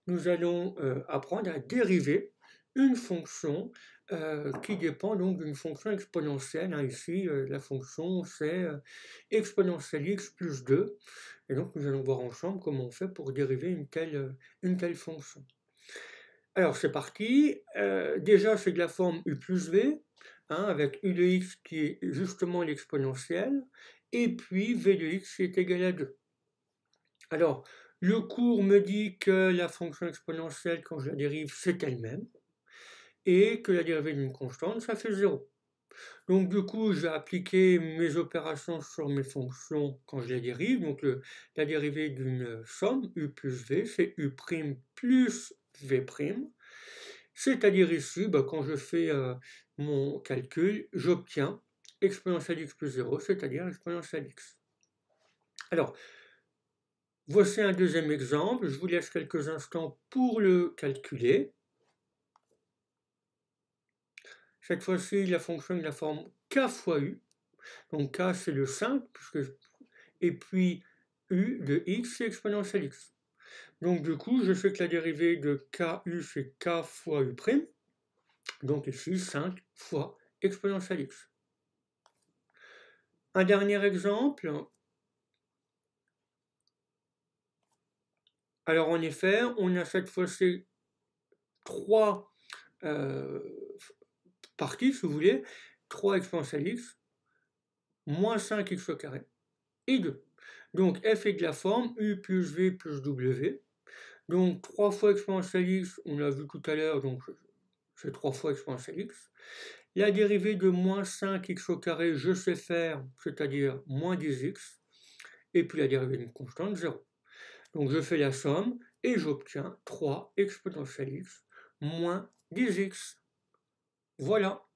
nous allons apprendre à dériver une fonction qui dépend donc d'une fonction exponentielle. Hein. Ici, la fonction c'est exponentielle x plus 2. Et donc nous allons voir ensemble comment on fait pour dériver une telle fonction. Alors c'est parti. Déjà c'est de la forme u plus v, hein, avec u de x qui est justement l'exponentielle, et puis v de x qui est égal à 2. Alors, le cours me dit que la fonction exponentielle, quand je la dérive, c'est elle-même, et que la dérivée d'une constante, ça fait 0. Donc du coup, je vais appliquer mes opérations sur mes fonctions quand je les dérive. Donc la dérivée d'une somme, u plus v, c'est u' plus v'. C'est-à-dire ici, quand je fais mon calcul, j'obtiens exponentielle x plus 0, c'est-à-dire exponentielle x. Alors, voici un deuxième exemple, je vous laisse quelques instants pour le calculer. Cette fois-ci, la fonction est de la forme k fois u, donc k c'est le 5, et puis u de x c'est exponentielle x. Donc du coup, je sais que la dérivée de ku c'est k fois u', donc ici 5 fois exponentielle x. Un dernier exemple. Alors en effet, on a cette fois-ci 3 parties, si vous voulez, 3 exponentielle x, moins 5x au carré, et 2. Donc f est de la forme u plus v plus w. Donc 3 fois exponentielle x, on l'a vu tout à l'heure, donc c'est 3 fois exponentielle x. La dérivée de moins 5x au carré, je sais faire, c'est-à-dire moins 10x. Et puis la dérivée d'une constante, 0. Donc je fais la somme et j'obtiens 3 exponentielle x moins 10x. Voilà.